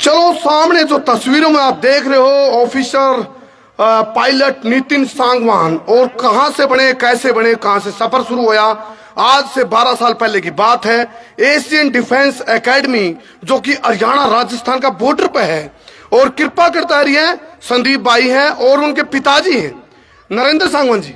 चलो सामने जो तस्वीरों में आप देख रहे हो ऑफिसर पायलट नितिन सांगवान, और कहां से बने, कैसे बने, कहां से सफर शुरू हुआ, आज से 12 साल पहले की बात है। एशियन डिफेंस एकेडमी जो कि हरियाणा राजस्थान का बॉर्डर पे है, और कृपा करता रही है संदीप भाई हैं और उनके पिताजी हैं नरेंद्र सांगवान जी,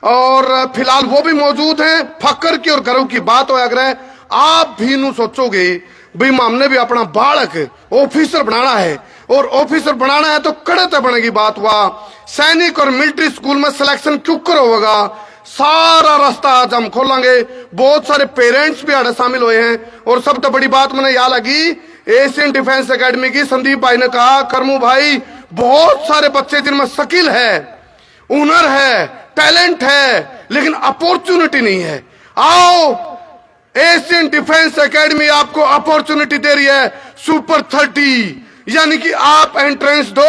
और फिलहाल वो भी मौजूद हैं। फक्र की और गर्व की बात हो, अगर आप भी नू सोचोगे भाई हमने भी अपना बालक ऑफिसर बनाना है, और ऑफिसर बनाना है तो कड़े तय बनेगी बात हुआ। सैनिक और मिलिट्री स्कूल में सिलेक्शन क्यों कर होगा, सारा रास्ता आज हम खोलेंगे। बहुत सारे पेरेंट्स भी आड़े शामिल हुए हैं, और सबसे बड़ी बात मैंने यहाँ लगी एशियन डिफेंस एकेडमी की। संदीप भाई ने कहा करमू भाई बहुत सारे बच्चे जिनमें स्किल है, हुनर है, टैलेंट है, लेकिन अपॉर्चुनिटी नहीं है। आओ एशियन डिफेंस एकेडमी आपको अपॉर्चुनिटी दे रही है सुपर 30, यानी कि आप एंट्रेंस दो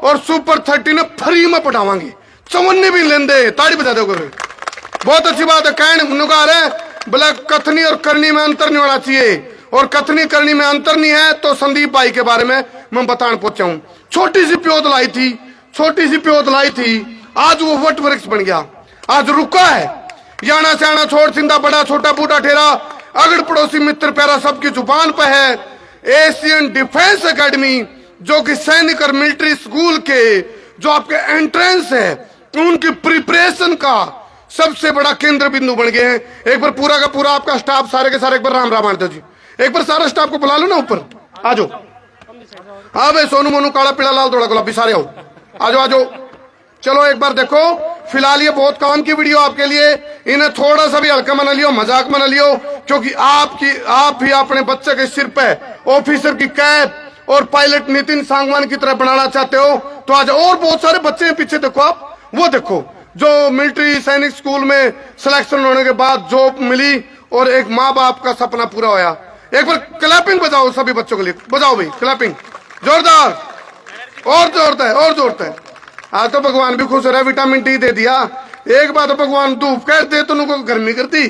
और सुपर 30 ने फ्री में पढ़ावांगे, चवन्नी भी लेंदे, ताड़ी बजा दो। बहुत अच्छी बात है। कहने नुकार है बोला कथनी और करनी में अंतर नहीं होना चाहिए, और कथनी करनी में अंतर नहीं है तो संदीप भाई के बारे में मैं बताने पहुंचा हूं। छोटी सी प्योत लाई थी, आज वो वट वृक्ष बन गया, आज रुका है। याना स्याना छोड़ सिंधा बड़ा छोटा बूढ़ा ठेरा, अगड़ पड़ोसी मित्र प्यारा सबकी जुबान पे है। एशियन डिफेंस एकेडमी जो कि सैनिक और मिलिट्री स्कूल के जो आपके एंट्रेंस है उनकी प्रिपरेशन का सबसे बड़ा केंद्र बिंदु बन गए हैं। एक बार पूरा का पूरा आपका स्टाफ सारे के सारे एक बार राम राम आंटो जी, एक बार सारा स्टाफ को बुला लो ना ऊपर, आ जाओ। हाँ भाई सोनू मोनू काला पीला लाल थोड़ा गुलाबी सारे आओ, आ जाओ। चलो एक बार देखो, फिलहाल ये बहुत काम की वीडियो आपके लिए, इन्हें थोड़ा सा भी हल्का मना लियो, मजाक मना लियो, क्योंकि आप भी अपने बच्चे के सिर पे ऑफिसर की कैप और पायलट नितिन सांगवान की तरह बनाना चाहते हो तो आज और बहुत सारे बच्चे हैं पीछे देखो आप, वो देखो जो मिलिट्री सैनिक स्कूल में सिलेक्शन होने के बाद जॉब मिली और एक माँ बाप का सपना पूरा होया। एक बार क्लैपिंग बजाओ सभी बच्चों के लिए, बजाओ भाई क्लैपिंग जोरदार, और जोरदार है। आज तो भगवान भी खुश हो रहा है, विटामिन डी दे दिया। एक बात तो भगवान धूप कह दे तो उनको गर्मी करती,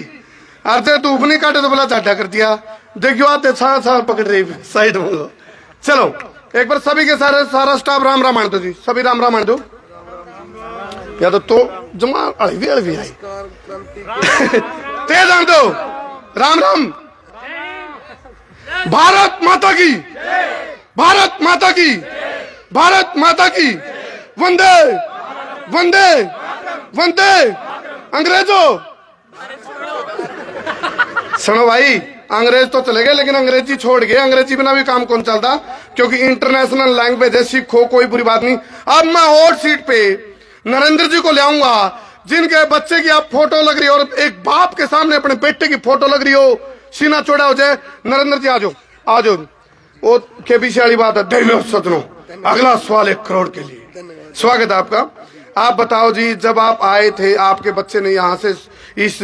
अरे धूप नहीं काटे तो बोला चाटा कर दिया। देखियो आते साथ पकड़ रही साइड में। चलो एक बार सभी के सारा स्टाफ राम राम मान दो जी, सभी राम राम मान दो। या तो जमा अड़वी आई तेज आन दो, राम राम। भारत माता की, भारत माता की, भारत माता की, वंदे वंदे वंदे। अंग्रेजों सुनो भाई, अंग्रेज तो चले गए लेकिन अंग्रेजी छोड़ गए, अंग्रेजी बिना भी काम कौन चलता, क्योंकि इंटरनेशनल लैंग्वेज है, सीखो कोई बुरी बात नहीं। अब मैं हॉट सीट पे नरेंद्र जी को ले आऊंगा जिनके बच्चे की आप फोटो लग रही हो, और एक बाप के सामने अपने बेटे की फोटो लग रही हो, सीना चौड़ा हो जाए। नरेंद्र जी आ जाओ। वो के पीछे वाली बात है, देख लो सजनों अगला सवाल 1 करोड़ के लिए स्वागत है आपका। आप बताओ जी, जब आप आए थे आपके बच्चे ने यहाँ से इस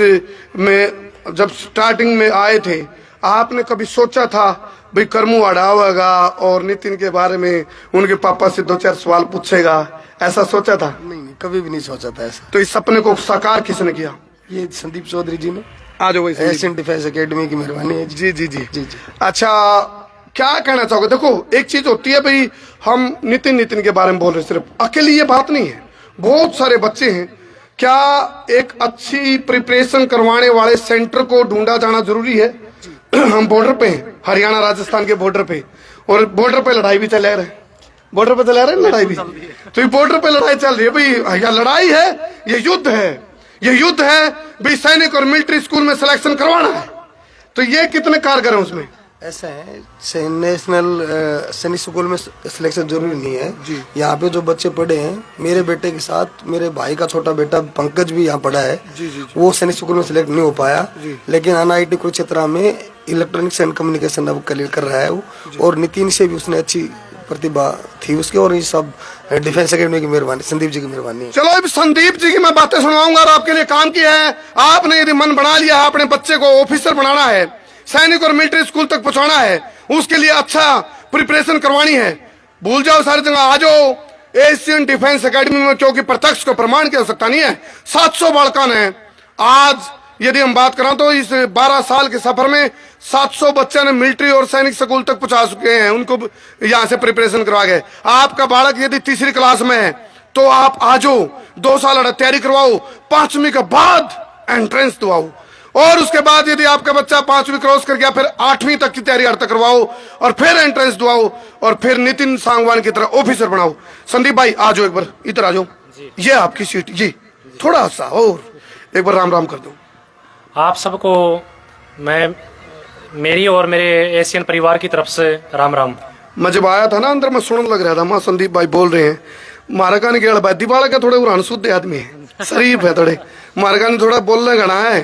में जब स्टार्टिंग में आए थे, आपने कभी सोचा था भाई करमू अड़ा होगा और नितिन के बारे में उनके पापा से 2-4 सवाल पूछेगा, ऐसा सोचा था? नहीं, कभी भी नहीं सोचा था ऐसा। तो इस सपने को साकार किसने किया? ये संदीप चौधरी जी ने। आ जाओ भाई, एशियन डिफेंस एकेडमी की मेहरबानी है। जी। अच्छा क्या कहना चाहोगे? देखो एक चीज होती है भाई, हम नितिन के बारे में बोल रहे, सिर्फ अकेली ये बात नहीं है, बहुत सारे बच्चे हैं। क्या एक अच्छी प्रिपरेशन करवाने वाले सेंटर को ढूंढा जाना जरूरी है? हम बॉर्डर पे हैं, हरियाणा राजस्थान के बॉर्डर पे, और बॉर्डर पे लड़ाई भी चला रहे, बॉर्डर पे चला रहे लड़ाई भी, तो ये बॉर्डर पे लड़ाई चल रही है भाई। यह लड़ाई है, ये युद्ध है भाई। सैनिक और मिलिट्री स्कूल में सिलेक्शन करवाना है, तो ये कितने कारगर है उसमें? ऐसा है, नेशनल सैनिक स्कूल में सिलेक्शन जरूरी नहीं है जी। यहाँ पे जो बच्चे पढ़े हैं, मेरे बेटे के साथ मेरे भाई का छोटा बेटा पंकज भी यहाँ पढ़ा है जी। वो सैनिक स्कूल में सिलेक्ट नहीं हो पाया, लेकिन NIT कुरुक्षेत्र में इलेक्ट्रॉनिक्स एंड कम्युनिकेशन अब क्लियर कर रहा है वो, और नितिन से भी उसने अच्छी प्रतिभा थी उसकी, और ये सब डिफेंस एकेडमी की मेहरबानी, संदीप जी की मेहरबानी। चलो अब संदीप जी की मैं बातें सुनाऊंगा और आपके लिए काम किया है। आपने यदि मन बना लिया है अपने बच्चे को ऑफिसर बनाना है, सैनिक और मिलिट्री स्कूल तक पहुंचाना है, उसके लिए अच्छा प्रिपरेशन करवानी है, भूल जाओ सारी जगह आ जाओ एशियन डिफेंस एकेडमी में, क्योंकि प्रत्यक्ष को प्रमाण की आवश्यकता नहीं है। 700 बालकान है आज यदि हम बात करें तो इस 12 साल के सफर में 700 बच्चे ने मिलिट्री और सैनिक स्कूल तक पहुंचा चुके हैं, उनको यहां से प्रिपरेशन करवा गए। आपका बालक यदि तीसरी क्लास में है तो आप आज 2 साल तैयारी करवाओ, 5वीं के बाद एंट्रेंस दवाओ, और उसके बाद यदि आपका बच्चा 5वीं क्रॉस कर गया फिर 8वीं तक की तैयारी अर्थ करवाओ और फिर एंट्रेंस दवाओ और फिर नितिन सांगवान की तरह ऑफिसर बनाओ। संदीप भाई आ जाओ, एक बार इधर आ जाओ, ये आपकी सीट जी, थोड़ा सा और एक बार राम राम कर दो। आप सबको मैं मेरी और मेरे एशियन परिवार की तरफ से राम राम। मैं जब आया था ना अंदर, मैं सुनने लग रहा था, माँ संदीप भाई बोल रहे हैं मारका ने केवल बैदी बालक है, थोड़े उड़ान शुद्ध आदमी है, शरीफ है थोड़े, मारका ने थोड़ा बोलने गणा है,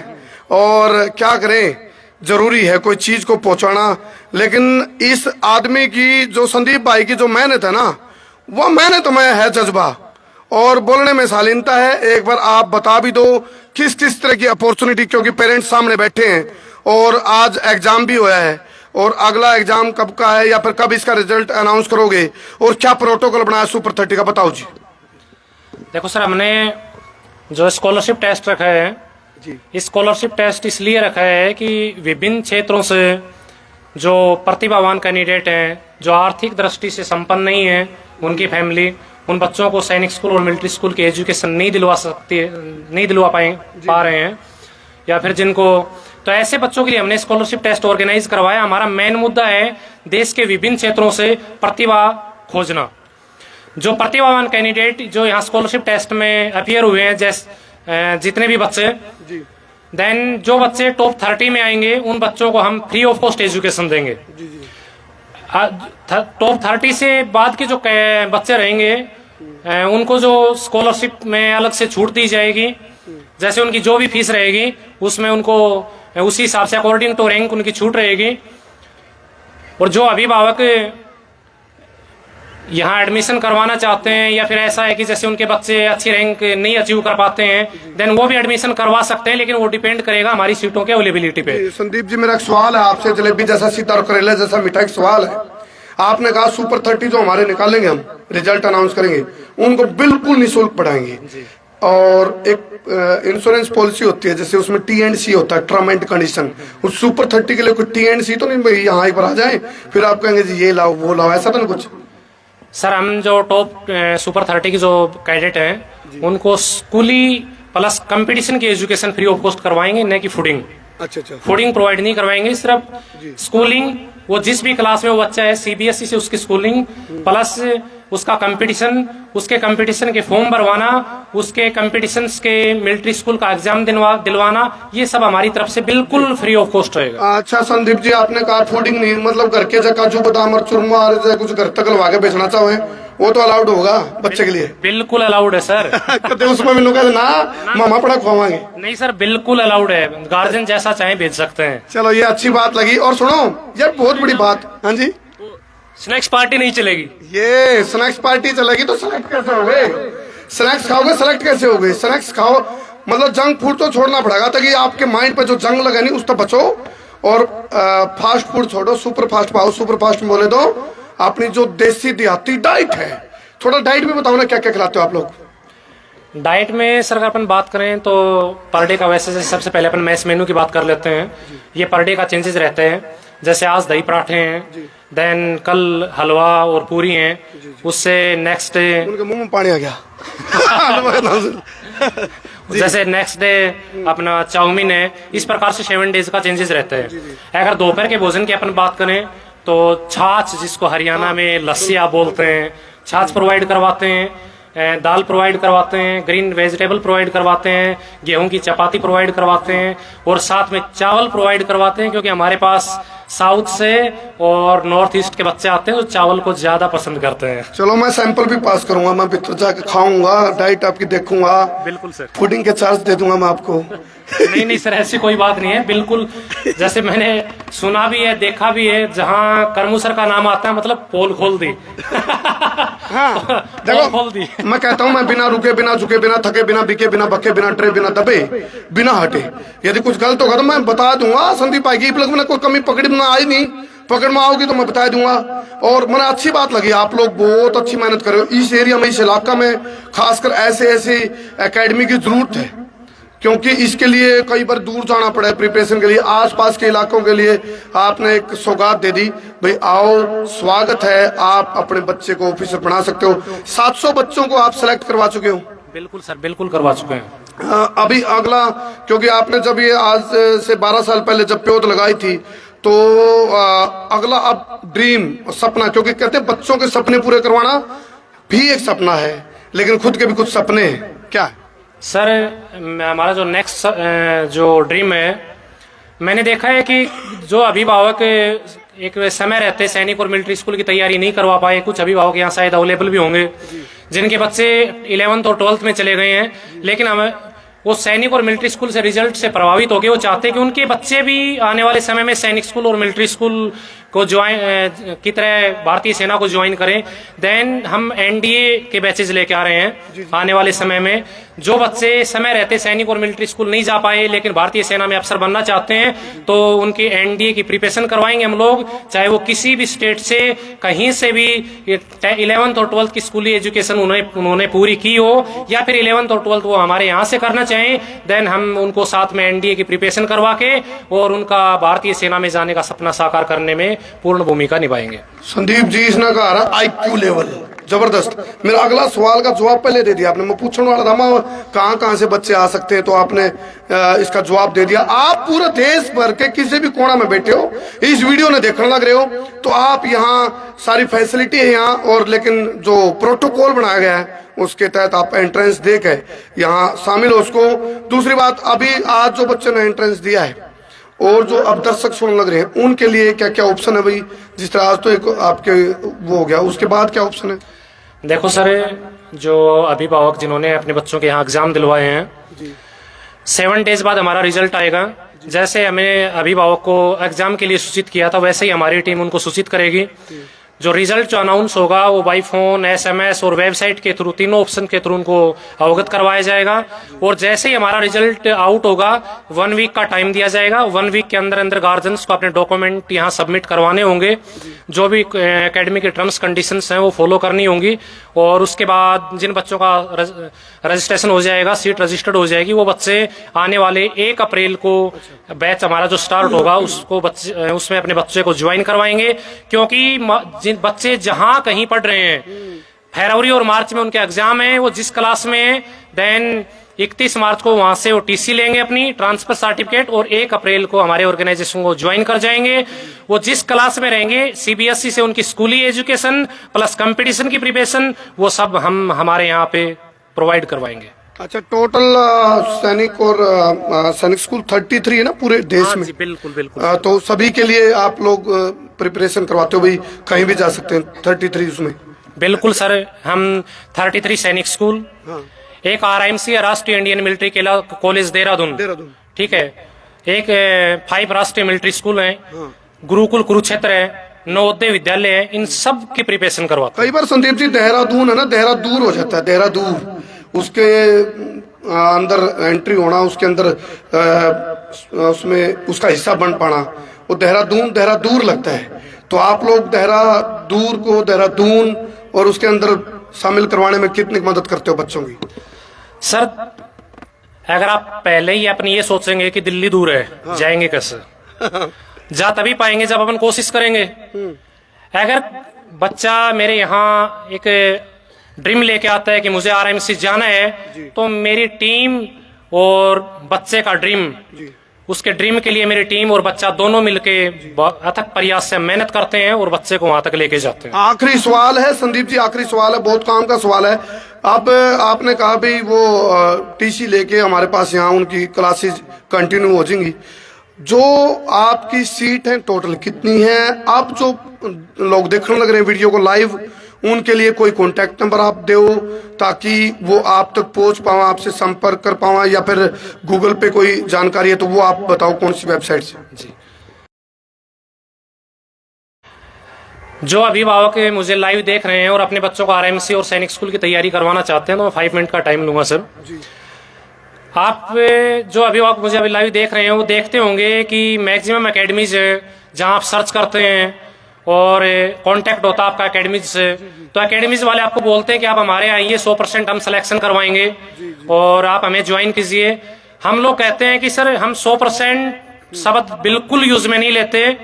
और क्या करें, जरूरी है कोई चीज को पहुंचाना। लेकिन इस आदमी की जो संदीप भाई की जो मेहनत है ना, वो मेहनत में है जज्बा और बोलने में शालीनता है। एक बार आप बता भी दो किस किस तरह की अपॉर्चुनिटी, क्योंकि पेरेंट्स सामने बैठे हैं और आज एग्जाम भी हुआ है, और अगला एग्जाम कब का है या फिर कब इसका रिजल्ट अनाउंस करोगे, और क्या प्रोटोकॉल बनाया सुपर 30 का, बताओ जी। देखो सर, हमने जो स्कॉलरशिप टेस्ट रखा है जी, स्कॉलरशिप टेस्ट इसलिए रखा है कि विभिन्न क्षेत्रों से जो प्रतिभावान कैंडिडेट हैं, जो आर्थिक दृष्टि से संपन्न नहीं है, उनकी फैमिली उन बच्चों को सैनिक स्कूल और मिलिट्री स्कूल की एजुकेशन नहीं दिलवा पा रहे हैं, या फिर जिनको, तो ऐसे बच्चों के लिए हमने स्कॉलरशिप टेस्ट ऑर्गेनाइज करवाया। हमारा मेन मुद्दा है देश के विभिन्न क्षेत्रों से प्रतिभा खोजना। जो प्रतिभावान कैंडिडेट जो यहाँ स्कॉलरशिप टेस्ट में अपीयर हुए हैं, जैसे जितने भी बच्चे, देन जो बच्चे टॉप 30 में आएंगे उन बच्चों को हम फ्री ऑफ कॉस्ट एजुकेशन देंगे। टॉप 30 से बाद के जो बच्चे रहेंगे उनको जो स्कॉलरशिप में अलग से छूट दी जाएगी, जैसे उनकी जो भी फीस रहेगी उसमें उनको उसी हिसाब से अकॉर्डिंग टू रैंक उनकी छूट रहेगी। और जो अभिभावक यहाँ एडमिशन करवाना चाहते हैं, या फिर ऐसा है कि जैसे उनके बच्चे अच्छी रैंक नहीं अचीव कर पाते हैं, देन वो भी एडमिशन करवा सकते हैं, लेकिन वो डिपेंड करेगा हमारी सीटों के अवेलेबिलिटी पे। संदीप जी मेरा एक सवाल है आपसे, जलेबी जैसा सीता और करेला जैसा मीठा एक सवाल है। आपने कहा सुपर 30 जो हमारे निकालेंगे, हम रिजल्ट अनाउंस करेंगे, उनको बिल्कुल निःशुल्क पढ़ाएंगे, और एक इंश्योरेंस पॉलिसी होती है जैसे उसमें T&C होता है, टर्म एंड कंडीशन। उस सुपर 30 के लिए कोई T&C तो नहीं भाई, यहाँ एक बार आ जाए फिर आप कहेंगे जी ये लाओ वो लाओ, ऐसा तो नहीं कुछ? सर, हम जो टॉप सुपर 30 के जो कैडेट हैं उनको स्कूली प्लस कंपटीशन की एजुकेशन फ्री ऑफ कॉस्ट करवाएंगे, न कि फूडिंग। अच्छा, फूडिंग प्रोवाइड नहीं करवाएंगे, सिर्फ स्कूलिंग। वो जिस भी क्लास में वो बच्चा है CBSE से उसकी स्कूलिंग प्लस उसका कंपटीशन, उसके कंपटीशन के फॉर्म भरवाना, उसके कंपटीशन के मिलिट्री स्कूल का एग्जाम दिलवाना, ये सब हमारी तरफ से बिल्कुल फ्री ऑफ कॉस्ट रहेगा। अच्छा संदीप जी, आपने कहा फूडिंग नहीं, मतलब घर के जो काजू बादाम और चूरमा और कुछ घर तक लगा के बेचना चाहे वो तो अलाउड होगा बच्चे के लिए? बिल्कुल अलाउड है सर। कहते उसमें भी लोग ना मामा पड़ा खुआवाएंगे। नहीं सर, बिल्कुल अलाउड है, गार्जियन जैसा चाहे भेज सकते हैं। चलो ये अच्छी बात लगी। और सुनो यार, बहुत बड़ी बात, हाँ जी, स्नैक्स पार्टी नहीं चलेगी। ये स्नैक्स पार्टी चलेगी तो सेलेक्ट कैसे हो गए? स्नैक्स खाओगे सेलेक्ट कैसे हो गए? स्नैक्स खाओ मतलब जंक फूड तो छोड़ना पड़ेगा ताकि आपके माइंड पे जो जंग लगा नहीं उस तो बचो, और फास्ट फूड छोड़ो, सुपर फास्ट पाओ। सुपर फास्ट बोले तो अपनी जो देसी देहाती डाइट है, थोड़ा डाइट में बताओ ना, क्या क्या खिलाते हो आप लोग? डाइट में सर अगर अपन बात करें तो पर डे का, वैसे सबसे पहले अपन मैस मेनू की बात कर लेते हैं। ये पर डे का चेंजेस रहते हैं, जैसे आज दही पराठे हैं, देन कल हलवा और पूरी हैं, उससे नेक्स्ट डे उनके मुंह में पानी आ गया। जैसे नेक्स्ट डे अपना चाउमीन है। इस प्रकार से 7 डेज का चेंजेस रहते हैं। अगर दोपहर के भोजन की अपन बात करें तो छाछ, जिसको हरियाणा में लस्सी आप बोलते हैं, छाछ प्रोवाइड करवाते हैं, दाल प्रोवाइड करवाते हैं, ग्रीन वेजिटेबल प्रोवाइड करवाते हैं, गेहूं की चपाती प्रोवाइड करवाते हैं, और साथ में चावल प्रोवाइड करवाते हैं, क्योंकि हमारे पास साउथ से और नॉर्थ ईस्ट के बच्चे आते हैं जो चावल को ज्यादा पसंद करते हैं। चलो मैं सैंपल भी पास करूंगा, मैं भीतर जाके खाऊंगा, डाइट आपकी देखूंगा। बिल्कुल सर, फूडिंग के चार्ज दे दूंगा मैं आपको। नहीं सर, ऐसी कोई बात नहीं है। बिल्कुल, जैसे मैंने सुना भी है, देखा भी है, जहाँ करमू सर का नाम आता है मतलब पोल खोल दी। हाँ देखो, खोल दी। मैं कहता हूँ मैं बिना रुके, बिना झुके, बिना थके, बिना बिके, बिना बके, बिना डरे, बिना दबे, बिना हटे, यदि कुछ गलत होगा तो मैं बता दूंगा। संदीप भाई की मैंने कोई कमी पकड़ी में आई नहीं, पकड़ में आओगी तो मैं बता दूंगा। और मैंने अच्छी बात लगी, आप लोग बहुत अच्छी मेहनत कर रहे हो इस एरिया में, इस इलाका में, खासकर ऐसे ऐसे एकेडमी की जरूरत है। क्योंकि इसके लिए कई बार दूर जाना पड़ा है प्रिपरेशन के लिए। आसपास के इलाकों के लिए आपने एक सौगात दे दी, भाई आओ स्वागत है, आप अपने बच्चे को ऑफिसर बना सकते हो। 700 बच्चों को आप सेलेक्ट करवा चुके हो? बिल्कुल सर, बिल्कुल करवा चुके हैं। अभी अगला, क्योंकि आपने जब ये आज से 12 साल पहले जब प्योद लगाई थी, तो अगला अब ड्रीम, सपना, क्योंकि कहते हैं बच्चों के सपने पूरे करवाना भी एक सपना है, लेकिन खुद के भी कुछ सपने हैं, क्या है? सर हमारा जो नेक्स्ट जो ड्रीम है, मैंने देखा है कि जो अभिभावक एक समय रहते सैनिक और मिलिट्री स्कूल की तैयारी नहीं करवा पाए, कुछ अभिभावक यहाँ शायद अवेलेबल भी होंगे जिनके बच्चे 11th और 12th में चले गए हैं, लेकिन हमें वो सैनिक और मिलिट्री स्कूल से रिजल्ट से प्रभावित हो गए। वो चाहते हैं कि उनके बच्चे भी आने वाले समय में सैनिक स्कूल और मिलिट्री स्कूल को ज्वाइन की तरह भारतीय सेना को ज्वाइन करें। देन हम एनडीए के बैचेज लेके आ रहे हैं आने वाले समय में। जो बच्चे समय रहते सैनिक और मिलिट्री स्कूल नहीं जा पाए लेकिन भारतीय सेना में अफसर बनना चाहते हैं, तो उनकी एनडीए की प्रिपरेशन करवाएंगे हम लोग, चाहे वो किसी भी स्टेट से कहीं से भी 11th और 12th की स्कूली एजुकेशन उन्होंने पूरी की हो, या फिर 11th और 12th वो हमारे यहाँ से करना चाहें, देन हम उनको साथ में एनडीए की प्रिपरेशन करवा के और उनका भारतीय सेना में जाने का सपना साकार करने में पूर्ण भूमिका निभाएंगे। संदीप जी इसने कहा रहा IQ लेवल जबरदस्त। मेरा अगला सवाल का जवाब पहले दे दिया आपने। मैं पूछने वाला था मैं कहाँ से बच्चे आ सकते हैं, तो आपने इसका जवाब दे दिया। आप पूरे देश भर के किसी भी कोना में बैठे हो, इस वीडियो ने देखने लग रहे हो, तो आप यहाँ सारी फैसिलिटी है यहाँ, और लेकिन जो प्रोटोकॉल बनाया गया है उसके तहत आप एंट्रेंस दे के यहाँ शामिल हो उसको। दूसरी बात, अभी आज जो बच्चे ने एंट्रेंस दिया है और जो अब दर्शक सुनने लग रहे हैं उनके लिए क्या क्या ऑप्शन है भाई? जिस तरह आज तो एक आपके वो हो गया, उसके बाद क्या ऑप्शन है? देखो सर, जो अभिभावक जिन्होंने अपने बच्चों के यहाँ एग्जाम दिलवाए हैं, 7 डेज बाद हमारा रिजल्ट आएगा। जैसे हमें अभिभावक को एग्जाम के लिए सूचित किया था, वैसे ही हमारी टीम उनको सूचित करेगी। जो रिजल्ट जो अनाउंस होगा वो बाई फोन, SMS और वेबसाइट के थ्रू, तीनों ऑप्शन के थ्रू उनको अवगत करवाया जाएगा। और जैसे ही हमारा रिजल्ट आउट होगा 1 वीक का टाइम दिया जाएगा। 1 वीक के अंदर अंदर गार्जियंस को अपने डॉक्यूमेंट यहाँ सबमिट करवाने होंगे, जो भी एकेडमी के टर्म्स कंडीशंस हैं वो फॉलो करनी होंगी। और उसके बाद जिन बच्चों का रजिस्ट्रेशन हो जाएगा, सीट रजिस्टर्ड हो जाएगी, वो बच्चे आने वाले 1 अप्रैल को बैच हमारा जो स्टार्ट होगा उसमें अपने बच्चे को ज्वाइन करवाएंगे। क्योंकि बच्चे जहां कहीं पढ़ रहे हैं, फरवरी और मार्च में उनके एग्जाम है, वो जिस क्लास में है, देन 31 मार्च को वहां से वो टीसी लेंगे अपनी ट्रांसफर सर्टिफिकेट, और 1 अप्रैल को हमारे ऑर्गेनाइजेशन को ज्वाइन कर जाएंगे। वो जिस क्लास में रहेंगे, CBSE से उनकी स्कूली एजुकेशन प्लस कंपटीशन की प्रिपरेशन, वो सब हम हमारे यहाँ पे प्रोवाइड करवाएंगे। अच्छा, टोटल सैनिक और सैनिक स्कूल 33 है ना पूरे देश में? बिल्कुल बिल्कुल। तो सभी के लिए आप लोग प्रिपरेशन करवाते हो भाई, कहीं भी जा सकते हैं 33 उसमें? बिल्कुल सर, हम 33 सैनिक स्कूल, एक RIMC राष्ट्रीय इंडियन मिलिट्री कॉलेज देहरादून, ठीक है, एक 5 राष्ट्रीय मिलिट्री स्कूल है, गुरुकुल कुरुक्षेत्र है, नवोदय विद्यालय है, इन सब की प्रिपरेशन करवाते। कई बार संदीप जी देहरादून है ना, देहरादून हो जाता है, देहरादून उसके अंदर एंट्री होना, उसके अंदर उसमें उसका हिस्सा बन पाना, वो देहरादून लगता है। तो आप लोग देहरादून और उसके अंदर शामिल करवाने में कितनी मदद करते हो बच्चों की? सर, अगर आप पहले ही अपनी ये सोचेंगे कि दिल्ली दूर है, जाएंगे कैसे? जा तभी पाएंगे जब अपन कोशिश करेंगे। अगर बच्चा मेरे यहाँ एक ड्रीम लेके आता है कि मुझे RIMC जाना है, तो मेरी टीम और बच्चे का ड्रीम, उसके ड्रीम के लिए मेरी टीम और बच्चा दोनों मिलके अथक प्रयास से मेहनत करते हैं और बच्चे को वहां तक लेके जाते हैं। आखिरी सवाल है संदीप जी, आखिरी सवाल है, बहुत काम का सवाल है। अब आपने कहा भाई वो टीसी लेके हमारे पास यहाँ उनकी क्लासेस कंटिन्यू हो जाएंगी। जो आपकी सीट है टोटल कितनी है? आप जो लोग देखने लग रहे हैं वीडियो को लाइव, उनके लिए कोई कॉन्टैक्ट नंबर आप दो ताकि वो आप तक पहुंच पावा, आपसे संपर्क कर पावा, या फिर गूगल पे कोई जानकारी है तो वो आप बताओ कौन सी वेबसाइट से? जी, जो अभिभावक मुझे लाइव देख रहे हैं और अपने बच्चों को RIMC और सैनिक स्कूल की तैयारी करवाना चाहते हैं, तो मैं 5 मिनट का टाइम लूंगा सर। आप जो अभिभावक मुझे अभी लाइव देख रहे हैं वो देखते होंगे कि मैक्सिमम एकेडमीज जहां आप सर्च करते हैं और कांटेक्ट होता है आपका एकेडमीज से, तो एकेडमीज वाले आपको बोलते हैं कि आप हमारे यहाँ आइए, 100% हम सिलेक्शन करवाएंगे और आप हमें ज्वाइन कीजिए। हम लोग कहते हैं कि सर हम 100% शब्द बिल्कुल यूज में नहीं लेते।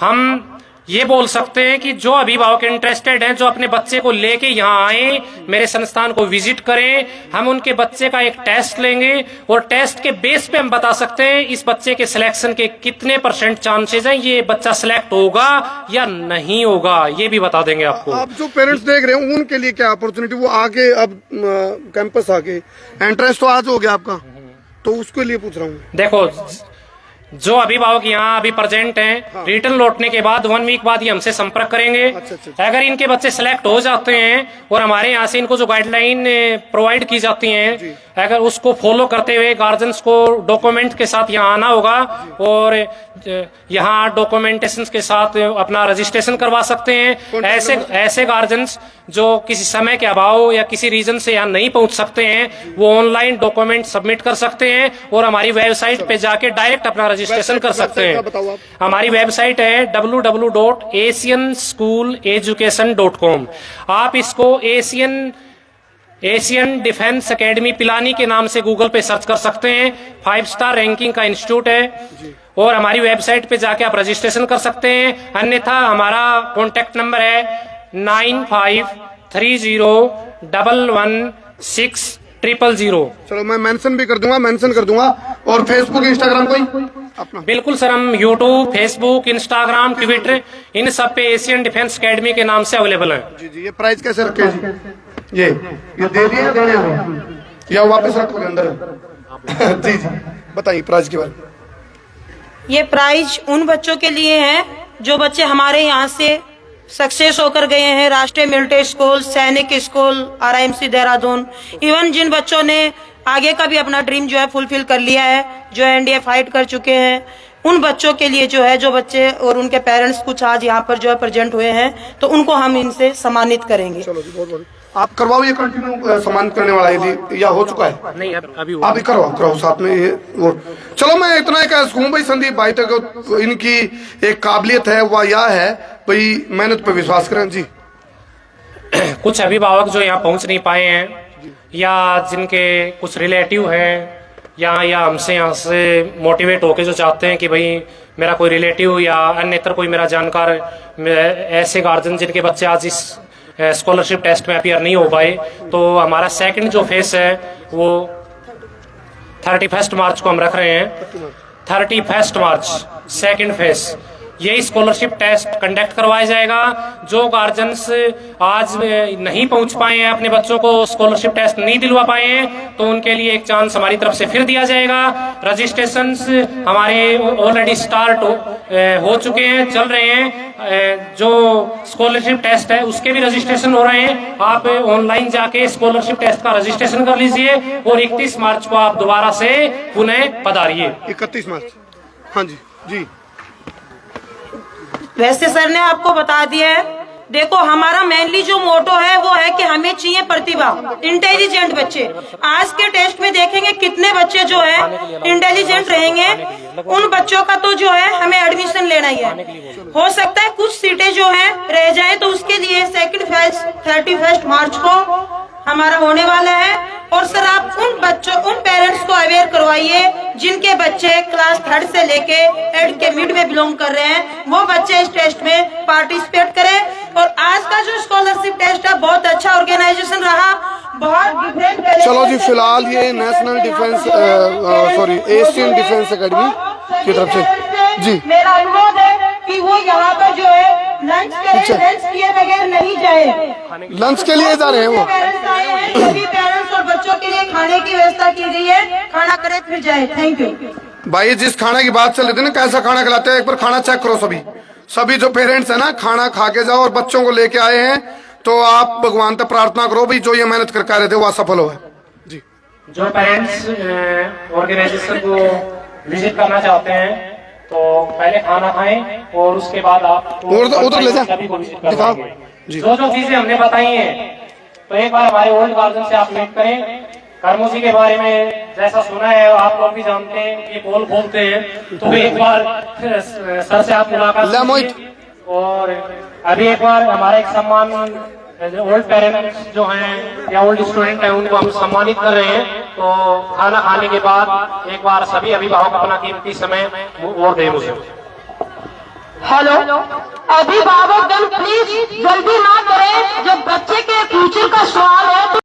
हम ये बोल सकते हैं कि जो अभिभावक इंटरेस्टेड हैं, जो अपने बच्चे को लेके यहाँ आए, मेरे संस्थान को विजिट करें, हम उनके बच्चे का एक टेस्ट लेंगे और टेस्ट के बेस पे हम बता सकते हैं इस बच्चे के सिलेक्शन के कितने % चांसेस हैं, ये बच्चा सिलेक्ट होगा या नहीं होगा, ये भी बता देंगे आपको। आप जो पेरेंट्स देख रहे हैं उनके लिए क्या अपॉर्चुनिटी, वो आके अब कैंपस आके एंट्रेंस तो आज हो गया आपका, तो उसके लिए पूछ रहा हूँ। देखो, जो अभिभावक यहाँ अभी प्रेजेंट हैं, रिटर्न लौटने के बाद 1 वीक बाद ये हमसे संपर्क करेंगे। अगर इनके बच्चे सेलेक्ट हो जाते हैं और हमारे यहाँ से इनको जो गाइडलाइन प्रोवाइड की जाती हैं, अगर उसको फॉलो करते हुए गार्जियंस को डॉक्यूमेंट के साथ यहाँ आना होगा और यहाँ डॉक्यूमेंटेशन के साथ अपना रजिस्ट्रेशन करवा सकते हैं। ऐसे गार्जियंस जो किसी समय के अभाव या किसी रीजन से यहाँ नहीं पहुंच सकते हैं, वो ऑनलाइन डॉक्यूमेंट सबमिट कर सकते हैं और हमारी वेबसाइट पे जाके डायरेक्ट अपना रजिस्ट्रेशन कर सकते हैं। हमारी वेबसाइट है www.asianschooloeducation.com। आप इसको एशियन डिफेंस एकेडमी पिलानी के नाम से गूगल पे सर्च कर सकते हैं। 5 स्टार रैंकिंग का इंस्टीट्यूट है और हमारी वेबसाइट पे जाके आप रजिस्ट्रेशन कर सकते हैं। अन्यथा हमारा कॉन्टेक्ट नंबर है 9530116000। चलो मैं मेंशन भी कर दूंगा और फेसबुक इंस्टाग्राम कोई अपना? बिल्कुल सर, हम यूट्यूब, फेसबुक, इंस्टाग्राम, ट्विटर, इन सब पे एशियन डिफेंस एकेडमी के नाम से अवेलेबल है। जी। ये प्राइस कैसे रखे जी? ये दे दिए या वापस रखोगे अंदर? जी बताइए प्राइस के बारे में। ये प्राइज उन बच्चों के लिए है जो बच्चे हमारे यहाँ से सक्सेस होकर गए हैं, राष्ट्रीय मिलिट्री स्कूल, सैनिक स्कूल, RIMC देहरादून। इवन जिन बच्चों ने आगे का भी अपना ड्रीम जो है फुलफिल कर लिया है, जो NDA फाइट कर चुके हैं, उन बच्चों के लिए जो है, जो बच्चे और उनके पेरेंट्स कुछ आज यहाँ पर जो है प्रेजेंट हुए हैं, तो उनको हम इनसे सम्मानित करेंगे। चलो जी, बहुत बहुत आप करवाओ ये कंटिन्यू सम्मान करने वाला है या हो चुका है? नहीं, अभी आप ही करवाओ साथ में ये वो। चलो मैं इतना ही कह सकूं भाई, संदीप भाई तक इनकी एक काबिलियत है, वह यह है भाई मेहनत पे विश्वास करें जी। कुछ अभिभावक जो यहाँ पहुंच नहीं पाए हैं या जिनके कुछ रिलेटिव हैं या हमसे यहाँ से मोटिवेट होके जो चाहते हैं कि भाई मेरा कोई रिलेटिव या अन्यत्र कोई मेरा जानकार, ऐसे गार्जियन जिनके बच्चे आज इस स्कॉलरशिप टेस्ट में अपीयर नहीं हो पाए, तो हमारा सेकंड जो फेस है वो 31 मार्च को हम रख रहे हैं। 31 मार्च सेकंड फेस, ये स्कॉलरशिप टेस्ट कंडक्ट करवाया जाएगा। जो गार्जियंस आज नहीं पहुंच पाए हैं, अपने बच्चों को स्कॉलरशिप टेस्ट नहीं दिलवा पाए हैं, तो उनके लिए एक चांस हमारी तरफ से फिर दिया जाएगा। रजिस्ट्रेशंस हमारे ऑलरेडी स्टार्ट हो चुके हैं, चल रहे हैं। जो स्कॉलरशिप टेस्ट है उसके भी रजिस्ट्रेशन हो रहे हैं। आप ऑनलाइन जाके स्कॉलरशिप टेस्ट का रजिस्ट्रेशन कर लीजिए और 31 मार्च को आप दोबारा से पुनः पधारिए। 31 मार्च, हाँ जी जी। वैसे सर ने आपको बता दिया है। देखो, हमारा मेनली जो मोटो है वो है कि हमें चाहिए प्रतिभा, इंटेलिजेंट बच्चे। आज के टेस्ट में देखेंगे कितने बच्चे जो है इंटेलिजेंट रहेंगे, उन बच्चों का तो जो है हमें एडमिशन लेना ही है। हो सकता है कुछ सीटें जो है रह जाए, तो उसके लिए सेकंड फेज 31 मार्च को हमारा होने वाला है। और सर आप उन पेरेंट्स को अवेयर करवाइए जिनके बच्चे क्लास 3rd से लेके 8 के मिड में बिलोंग कर रहे हैं, वो बच्चे इस टेस्ट में पार्टिसिपेट करें। और आज का जो स्कॉलरशिप टेस्ट है बहुत अच्छा ऑर्गेनाइजेशन रहा, बहुत डिफरेंट। चलो जी, फिलहाल ये national defence Asian defence academy की तरफ से जी मेरा अनुरोध है कि वो यहाँ पर जो है लंच किए बगैर नहीं जाए। लंच के लिए जा रहे हैं वो। सभी पेरेंट्स और बच्चों के लिए खाने की व्यवस्था की गई है, खाना करे फिर जाए। थैंक यू भाई। जिस खाना की बात चल रही थी ना, कैसा खाना खिलाते हैं, एक बार खाना चेक करो। सभी जो पेरेंट्स है ना, खाना खा के जाओ और बच्चों को लेके आए हैं, तो आप भगवान तक प्रार्थना करो भाई जो ये मेहनत करके आ रहे थे वो असफल हो जी। जो पेरेंट्स ऑर्गेनाइजेशन को विजिट करना चाहते हैं तो पहले खाना खाएं और उसके बाद आप उधर ले जाओ, दिखाओ जी। जो चीजें हमने बताई हैं, तो एक बार हमारे ओल्ड गार्जियन से आप मीट करें। कर्मोसी के बारे में जैसा सुना है, आप लोग भी जानते हैं, ये पोल खोलते हैं, तो एक बार सर से आप मुलाकात कीजिए। और अभी एक बार हमारा एक सम्मान ओल्ड पेरेंट्स जो हैं या ओल्ड स्टूडेंट हैं उनको हम सम्मानित कर रहे हैं। तो खाना खाने के बाद एक बार सभी अभिभावक अपना कीमती समय और दें मुझे। हेलो, अभिभावक गण प्लीज जल्दी ना करें, जब